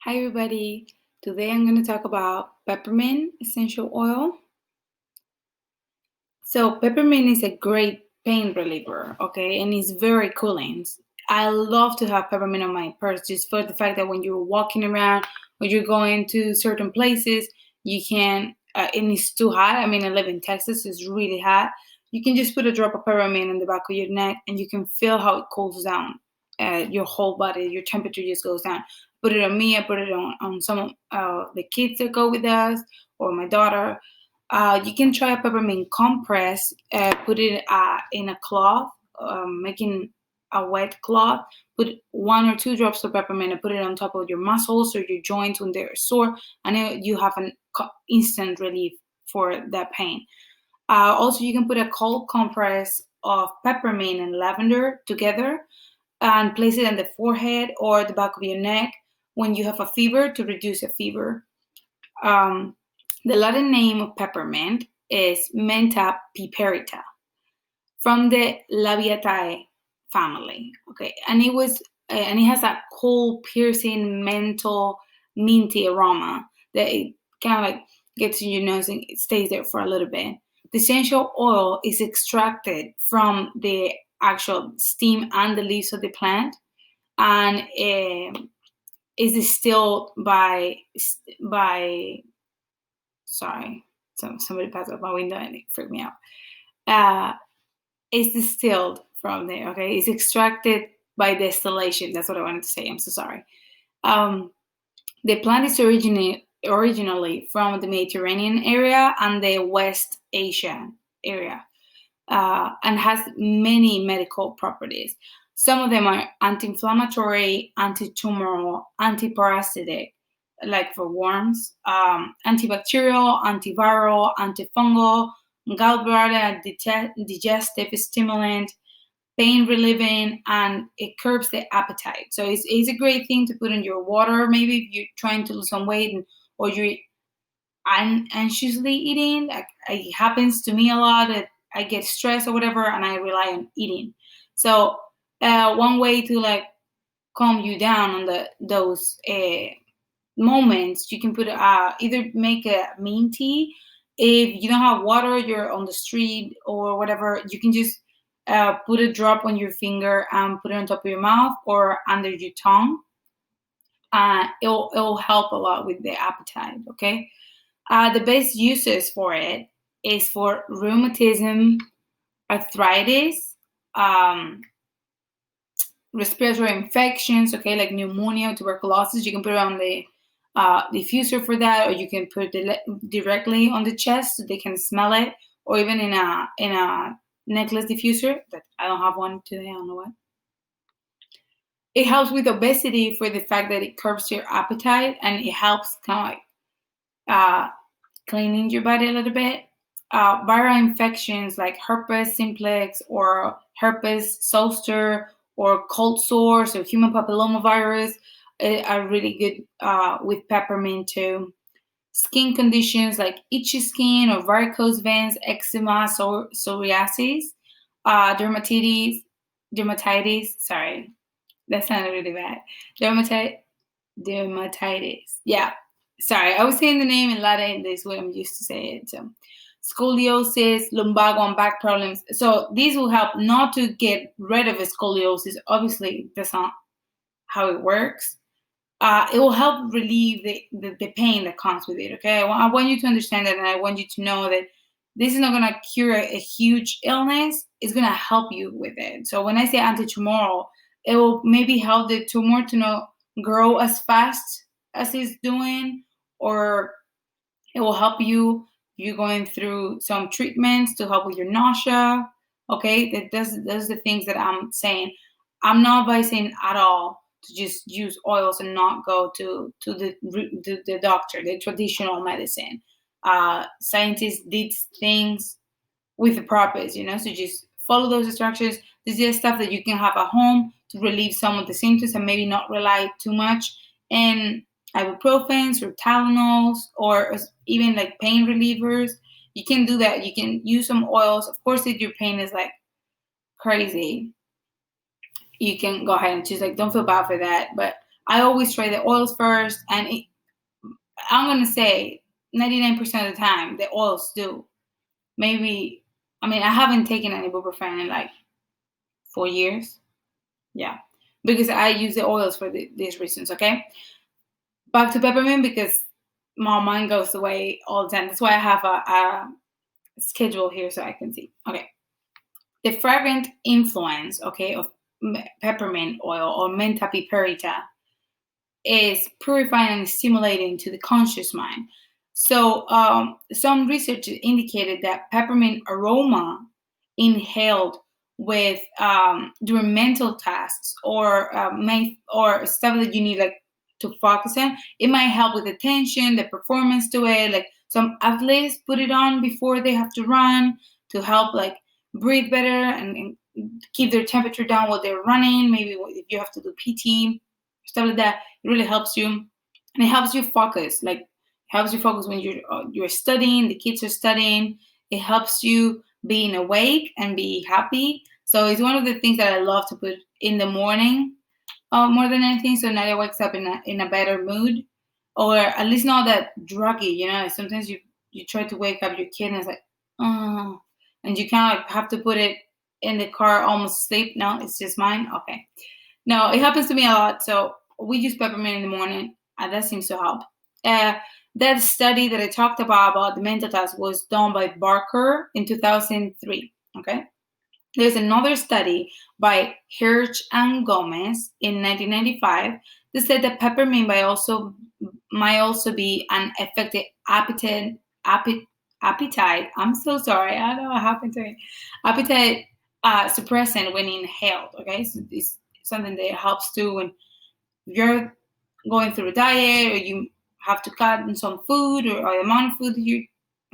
Hi everybody, today I'm going to talk about peppermint essential oil. So peppermint is a great pain reliever, okay, and it's very cooling. I love to have peppermint on my purse just for the fact that when you're walking around or you're going to certain places, you can, and it's too hot. I mean, I live in Texas, it's really hot. You can just put a drop of peppermint in the back of your neck and you can feel how it cools down your whole body. Your temperature just goes down. Put it on me, I put it on some of the kids that go with us or my daughter. You can try a peppermint compress, put it in a cloth, making a wet cloth, put 1 or 2 drops of peppermint and put it on top of your muscles or your joints when they're sore, and you have an instant relief for that pain. Also, you can put a cold compress of peppermint and lavender together and place it on the forehead or the back of your neck when you have a fever to reduce a fever. Um, the Latin name of peppermint is Mentha piperita from the Labiatae family. Okay, and it has that cool, piercing, menthol, minty aroma that it kind of like gets in your nose and it stays there for a little bit. The essential oil is extracted from the actual stem and the leaves of the plant, and is distilled by sorry, somebody passed up my window and it freaked me out. Uh, it's distilled from there. Okay, it's extracted by distillation. That's what I wanted to say. I'm so sorry. Um, the plant is originally from the Mediterranean area and the West Asia area, and has many medical properties. Some of them are anti-inflammatory, anti-tumoral, antiparasitic, like for worms, antibacterial, antiviral, antifungal, gallbladder digestive stimulant, pain relieving, and it curbs the appetite. So it's a great thing to put in your water. Maybe if you're trying to lose some weight or you're anxiously eating, like it happens to me a lot that I get stressed or whatever, and I rely on eating. So one way to like calm you down on those moments, you can put either make a mint tea. If you don't have water, you're on the street or whatever, you can just put a drop on your finger and put it on top of your mouth or under your tongue. It'll help a lot with the appetite. Okay. The best uses for it is for rheumatism, arthritis, um, respiratory infections, okay, like pneumonia, tuberculosis. You can put it on the diffuser for that, or you can put it directly on the chest so they can smell it, or even in a necklace diffuser. That I don't have one today. I don't know why. It helps with obesity for the fact that it curbs your appetite and it helps kind of like cleaning your body a little bit. Viral infections like herpes simplex or herpes zoster or cold sores or human papillomavirus are really good with peppermint too. Skin conditions like itchy skin or varicose veins, eczema, psoriasis, dermatitis. Sorry, that sounded really bad. Dermatitis. Yeah. Sorry, I was saying the name in Latin. This way I'm used to say it. So, scoliosis, lumbago, and back problems. So these will help not to get rid of scoliosis. Obviously, that's not how it works. It will help relieve the pain that comes with it. Okay, I want you to understand that, and I want you to know that this is not going to cure a huge illness. It's going to help you with it. So when I say anti-tumoral, it will maybe help the tumor to not grow as fast as it's doing, or it will help you going through some treatments to help with your nausea. Okay, those are the things that I'm saying. I'm not advising at all to just use oils and not go to the doctor, the traditional medicine. Scientists did things with a purpose, so just follow those instructions. This is stuff that you can have at home to relieve some of the symptoms and maybe not rely too much in ibuprofens or Tylenols or even like pain relievers. You can do that. You can use some oils. Of course, if your pain is like crazy, you can go ahead and just like don't feel bad for that. But I always try the oils first, and I'm gonna say 99% of the time the oils do. Maybe, I mean, I haven't taken any ibuprofen in like 4 years. Yeah, because I use the oils for these reasons. Okay, back to peppermint because my mind goes away all the time. That's why I have a schedule here so I can see. Okay, the fragrant influence, okay, of peppermint oil or Mentha piperita is purifying and stimulating to the conscious mind. So some research indicated that peppermint aroma inhaled with during mental tasks or stuff that you need like to focus on, it might help with attention, the performance to it. Like some athletes put it on before they have to run to help like breathe better and keep their temperature down while they're running. Maybe if you have to do PT, stuff like that, it really helps you, and it helps you focus. Like helps you focus when you're studying. The kids are studying. It helps you being awake and be happy. So it's one of the things that I love to put in the morning more than anything. So Nadia wakes up in a better mood, or at least not that druggy. You know, sometimes you try to wake up your kid and it's like, oh, and you kind of like have to put it in the car almost asleep. No, it's just mine. Okay. No, it happens to me a lot. So we use peppermint in the morning, and that seems to help. That study that I talked about the mental task was done by Barker in 2003. Okay. There's another study by Hirsch and Gomez in 1995 that said that peppermint might also be an effective appetite. I'm so sorry. I don't know what happened to it. Appetite suppressant when inhaled. Okay, so this something that helps too when you're going through a diet or you have to cut on some food or the amount of food that you're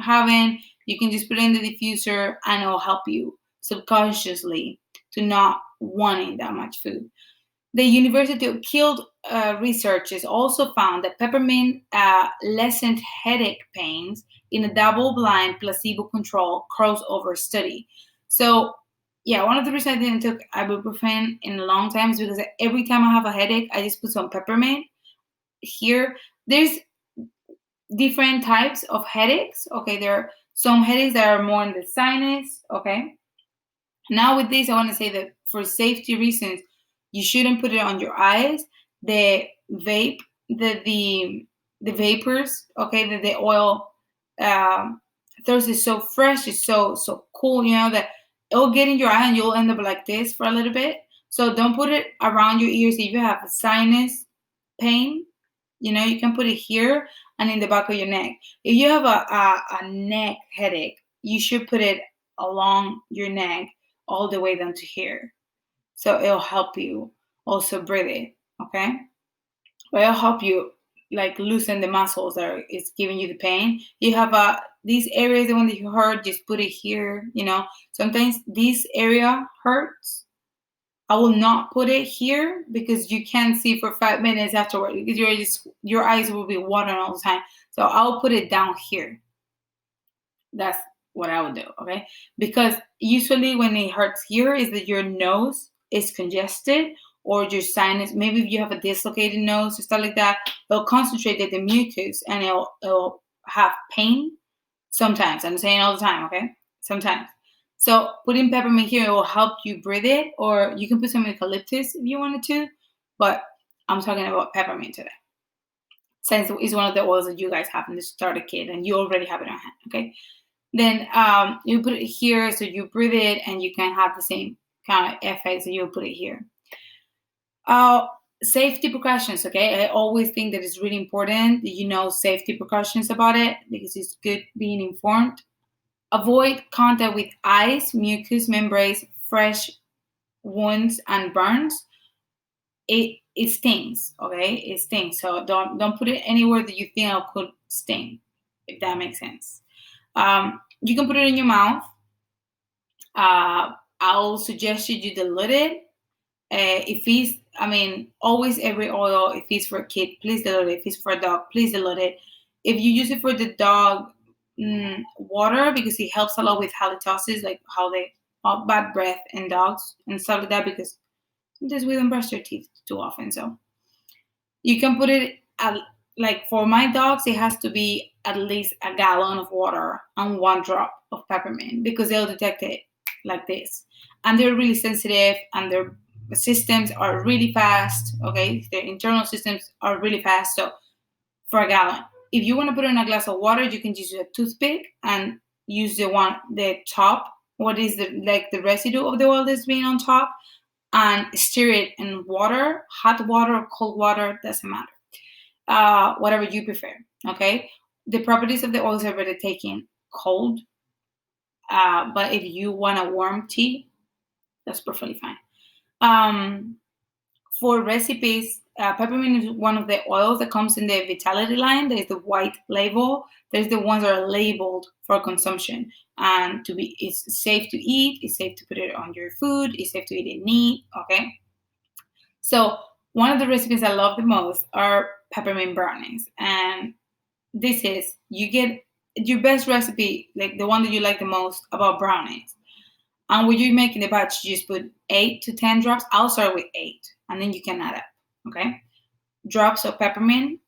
having. You can just put it in the diffuser and it'll help you subconsciously to not wanting that much food. The University of Kiel researchers also found that peppermint lessened headache pains in a double-blind placebo-controlled crossover study. So yeah, one of the reasons I didn't take ibuprofen in a long time is because every time I have a headache, I just put some peppermint here. There's different types of headaches. Okay, there are some headaches that are more in the sinus. Okay. Now with this, I want to say that for safety reasons, you shouldn't put it on your eyes. The vapors, okay, the oil thirst is so fresh, it's so cool, you know, that it'll get in your eye and you'll end up like this for a little bit. So don't put it around your ears. If you have a sinus pain, you know, you can put it here and in the back of your neck. If you have a neck headache, you should put it along your neck all the way down to here. So it'll help you also breathe it, okay? But it'll help you like loosen the muscles that is giving you the pain. You have these areas, the one that you hurt, just put it here, you know. Sometimes this area hurts. I will not put it here because you can't see for 5 minutes afterward because your eyes will be watering all the time. So I'll put it down here. That's what I would do, okay? Because usually when it hurts here is that your nose is congested or your sinus, maybe if you have a dislocated nose or stuff like that, it'll concentrate the mucus and it'll have pain sometimes. I'm saying all the time, okay? Sometimes. So putting peppermint here will help you breathe it, or you can put some eucalyptus if you wanted to, but I'm talking about peppermint today. Since it's one of the oils that you guys have in the starter kit and you already have it on hand, okay? Then you put it here so you breathe it and you can have the same kind of effect, so you'll put it here. Safety precautions, okay? I always think that it's really important that you know safety precautions about it because it's good being informed. Avoid contact with eyes, mucous membranes, fresh wounds, and burns. It stings, okay? It stings. So don't put it anywhere that you think it could sting, if that makes sense. You can put it in your mouth. I'll suggest you dilute it. If it's, always every oil, if it's for a kid, please dilute it. If it's for a dog, please dilute it. If you use it for the dog, water, because it helps a lot with halitosis, like how they bad breath in dogs and stuff like that, because sometimes we don't brush their teeth too often. So You can put it at, like for my dogs, it has to be at least a gallon of water and 1 drop of peppermint because they'll detect it like this. And they're really sensitive and their systems are really fast. Okay, their internal systems are really fast. So for a gallon, if you want to put it in a glass of water, you can use a toothpick and use the top, what is the residue of the oil that's being on top, and stir it in water, hot water or cold water, doesn't matter. Whatever you prefer. Okay. The properties of the oils are better taken cold, but if you want a warm tea, that's perfectly fine. Um, for recipes, peppermint is one of the oils that comes in the Vitality line. There's the white label. There's the ones that are labeled for consumption and it's safe to eat. It's safe to put it on your food. It's safe to eat it neat. Okay. So one of the recipes I love the most are peppermint brownies, and this is you get your best recipe, like the one that you like the most about brownies. And when you're making the batch, you just put 8 to 10 drops. I'll start with 8, and then you can add up. Okay, drops of peppermint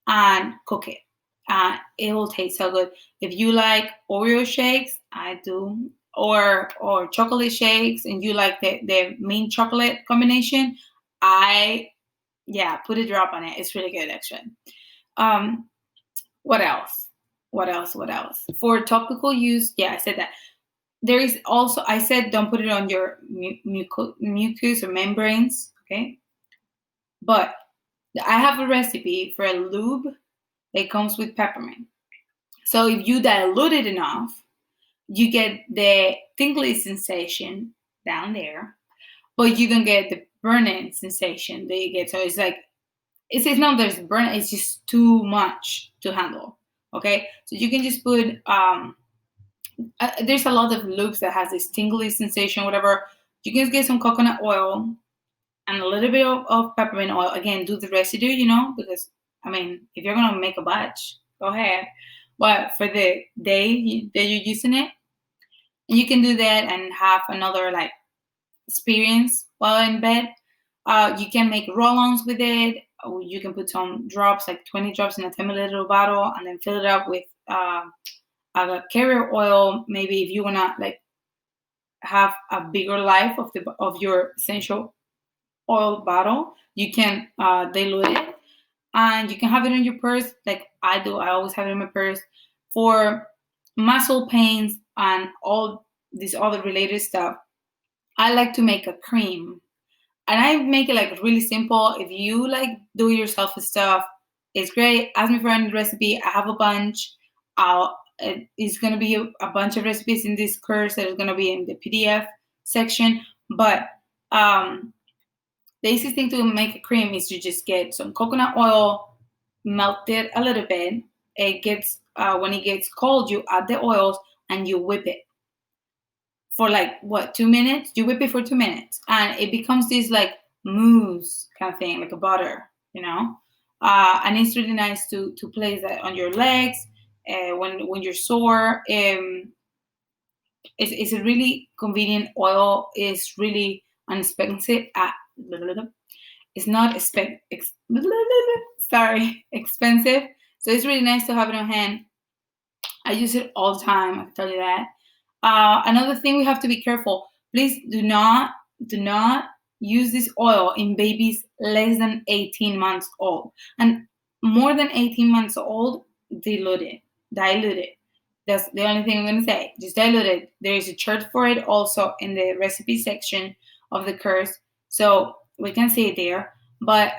and cook it. It will taste so good. If you like Oreo shakes, I do, or chocolate shakes, and you like the mint chocolate combination, I put a drop on it. It's really good, actually. Um, what else? What else? What else? For topical use, yeah, I said that. There is also, I said, don't put it on your mucus or membranes, okay? But I have a recipe for a lube that comes with peppermint. So if you dilute it enough, you get the tingly sensation down there, but you don't get the burning sensation that you get. So it's like, it's not there's burn, it's just too much to handle. Okay, so you can just put there's a lot of lubes that has this tingly sensation, whatever. You can get some coconut oil and a little bit of peppermint oil. Again, do the residue, because I mean, if you're gonna make a batch, go ahead. But for the day that you're using it, you can do that and have another like experience while in bed. You can make roll-ons with it. Or you can put some drops, like 20 drops in a 10 milliliter bottle, and then fill it up with a carrier oil. Maybe if you wanna like have a bigger life of your essential oil bottle, you can dilute it, and you can have it in your purse, like I do. I always have it in my purse for muscle pains and all this other related stuff. I like to make a cream, and I make it like really simple. If you like do it yourself and stuff, it's great. Ask me for any recipe. I have a bunch. It's gonna be a bunch of recipes in this course that is gonna be in the PDF section. But the easiest thing to make a cream is to just get some coconut oil, melt it a little bit. It gets when it gets cold, you add the oils and you whip it for like 2 minutes. You whip it for 2 minutes, and it becomes this like mousse kind of thing, like a butter, and it's really nice to place that on your legs when you're sore. It's a really convenient oil. It's really inexpensive. It's not expensive, so it's really nice to have it on hand. I use it all the time, I can tell you that. Another thing, we have to be careful. Please do not use this oil in babies less than 18 months old. And more than 18 months old, dilute it. That's the only thing I'm going to say. Just dilute it. There is a chart for it also in the recipe section of the course, so we can see it there. But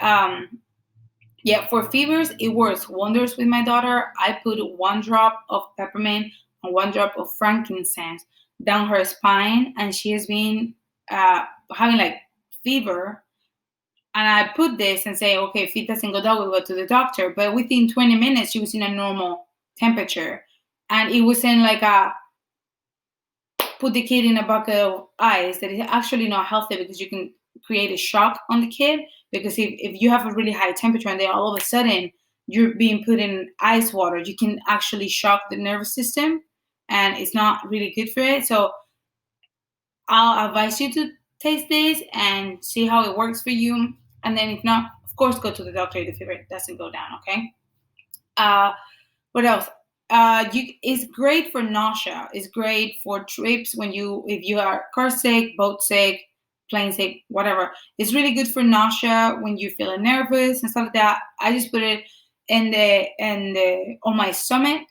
for fevers, it works wonders with my daughter. I put 1 drop of peppermint and 1 drop of frankincense down her spine, and she has been having like fever. And I put this and say, okay, if it doesn't go down, we'll go to the doctor. But within 20 minutes, she was in a normal temperature, and it wasn't like put the kid in a bucket of ice. That is actually not healthy, because you can create a shock on the kid. Because if you have a really high temperature and then all of a sudden you're being put in ice water, you can actually shock the nervous system, and it's not really good for it. So I'll advise you to taste this and see how it works for you. And then if not, of course, go to the doctor if the fever doesn't go down. Okay. What else? It's great for nausea. It's great for trips if you are car sick, boat sick, plane sick, whatever. It's really good for nausea when you're feeling nervous and stuff like that. I just put it on my stomach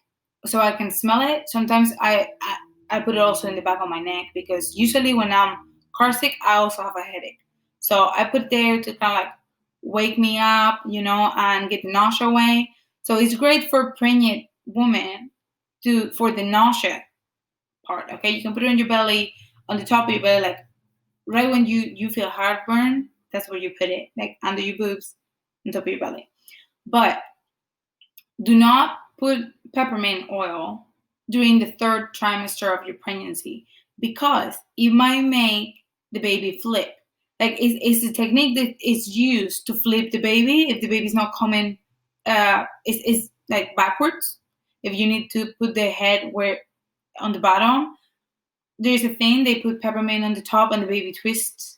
so I can smell it. Sometimes I put it also in the back of my neck because usually when I'm car sick, I also have a headache. So I put it there to kind of like wake me up, and get the nausea away. So it's great for pregnant women for the nausea part. Okay, you can put it on your belly, on the top of your belly, like right when you feel heartburn. That's where you put it, like under your boobs, on top of your belly. But do not put peppermint oil during the third trimester of your pregnancy because it might make the baby flip. Like it's a technique that is used to flip the baby if the baby's not coming. It's like backwards. If you need to put the head on the bottom, there's a thing they put peppermint on the top and the baby twists.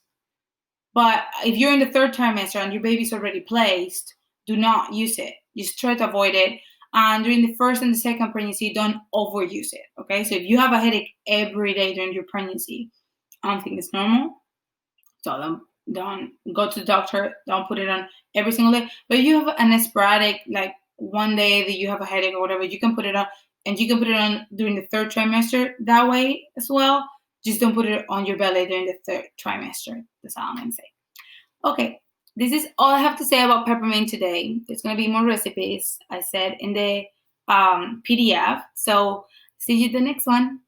But if you're in the third trimester and your baby's already placed, do not use it. Just try to avoid it. And during the first and the second pregnancy, don't overuse it. Okay, so if you have a headache every day during your pregnancy, I don't think it's normal. So don't go to the doctor. Don't put it on every single day. But if you have an sporadic, like one day that you have a headache or whatever, you can put it on, and you can put it on during the third trimester that way as well. Just don't put it on your belly during the third trimester. That's all I'm going to say. Okay, this is all I have to say about peppermint today. There's going to be more recipes, I said, in the PDF. So see you the next one.